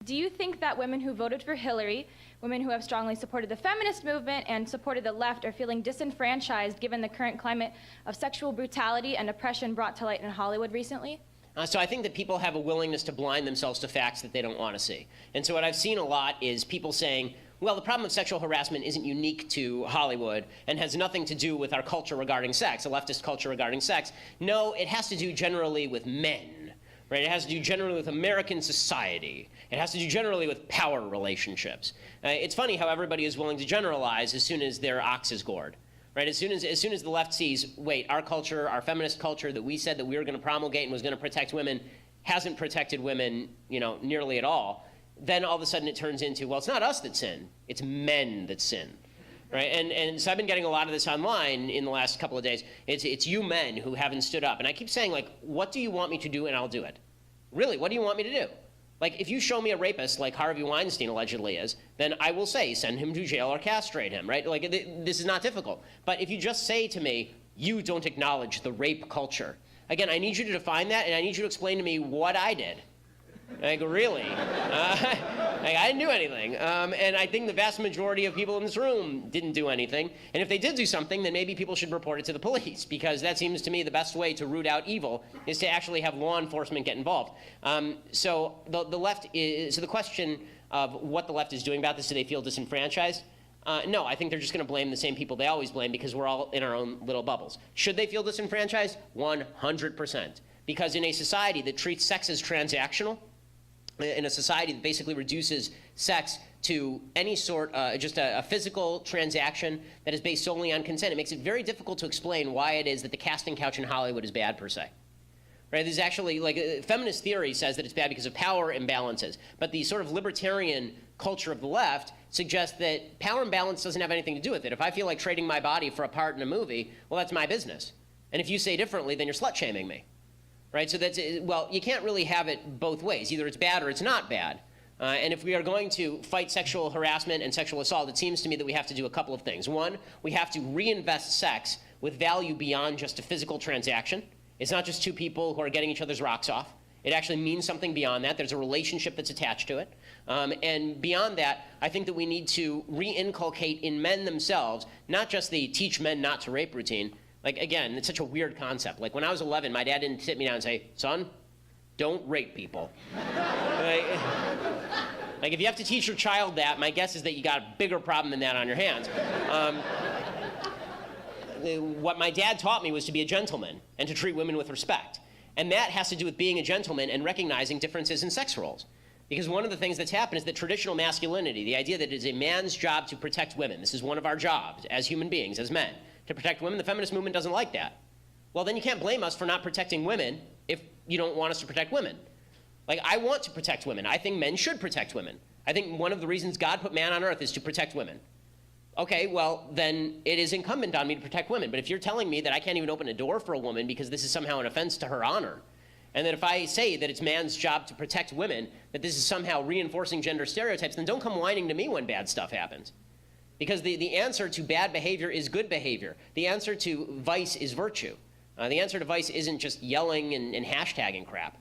Do you think that women who voted for Hillary, women who have strongly supported the feminist movement and supported the left, are feeling disenfranchised given the current climate of sexual brutality and oppression brought to light in Hollywood recently? So I think that people have a willingness to blind themselves to facts that they don't want to see. And so what I've seen a lot is people saying, well, the problem of sexual harassment isn't unique to Hollywood and has nothing to do with our culture regarding sex, a leftist culture regarding sex. No, it has to do generally with men, right? It has to do generally with American society. It has to do generally with power relationships. It's funny how everybody is willing to generalize as soon as their ox is gored. Right? As soon as the left sees, wait, our culture, our feminist culture that we said that we were going to promulgate and was going to protect women hasn't protected women, nearly at all, then all of a sudden it turns into, well, it's not us that sin, it's men that sin. Right? And so I've been getting a lot of this online in the last couple of days. It's you men who haven't stood up. And I keep saying, like, what do you want me to do and I'll do it? Really, what do you want me to do? Like, if you show me a rapist like Harvey Weinstein allegedly is, then I will say send him to jail or castrate him, right? Like, this is not difficult. But if you just say to me, you don't acknowledge the rape culture, again, I need you to define that, and I need you to explain to me what I did. Like, really? I didn't do anything. And I think the vast majority of people in this room didn't do anything. And if they did do something, then maybe people should report it to the police, because that seems to me the best way to root out evil is to actually have law enforcement get involved. So the left is, so the question of what the left is doing about this, do they feel disenfranchised? No, I think they're just going to blame the same people they always blame, because we're all in our own little bubbles. Should they feel disenfranchised? 100%. Because in a society that treats sex as transactional, in a society that basically reduces sex to any sort, just a physical transaction that is based solely on consent, it makes it very difficult to explain why it is that the casting couch in Hollywood is bad per se. Right? There's actually, like, feminist theory says that it's bad because of power imbalances, but the sort of libertarian culture of the left suggests that power imbalance doesn't have anything to do with it. If I feel like trading my body for a part in a movie, well, that's my business. And if you say differently, then you're slut-shaming me. Right? So that's, well, you can't really have it both ways. Either it's bad or it's not bad. And if we are going to fight sexual harassment and sexual assault, it seems to me that we have to do a couple of things. One, we have to reinvest sex with value beyond just a physical transaction. It's not just two people who are getting each other's rocks off. It actually means something beyond that. There's a relationship that's attached to it. And beyond that, I think that we need to re-inculcate in men themselves, not just the teach men not to rape routine. Like, again, it's such a weird concept. Like, when I was 11, my dad didn't sit me down and say, son, don't rape people. Like, if you have to teach your child that, my guess is that you got a bigger problem than that on your hands. What my dad taught me was to be a gentleman and to treat women with respect. And that has to do with being a gentleman and recognizing differences in sex roles. Because one of the things that's happened is that traditional masculinity, the idea that it is a man's job to protect women, this is one of our jobs as human beings, as men, to protect women, the feminist movement doesn't like that. Well, then you can't blame us for not protecting women if you don't want us to protect women. Like, I want to protect women. I think men should protect women. I think one of the reasons God put man on earth is to protect women. Okay, well, then it is incumbent on me to protect women. But if you're telling me that I can't even open a door for a woman because this is somehow an offense to her honor, and that if I say that it's man's job to protect women, that this is somehow reinforcing gender stereotypes, then don't come whining to me when bad stuff happens. Because the answer to bad behavior is good behavior. The answer to vice is virtue. The answer to vice isn't just yelling and hashtagging crap.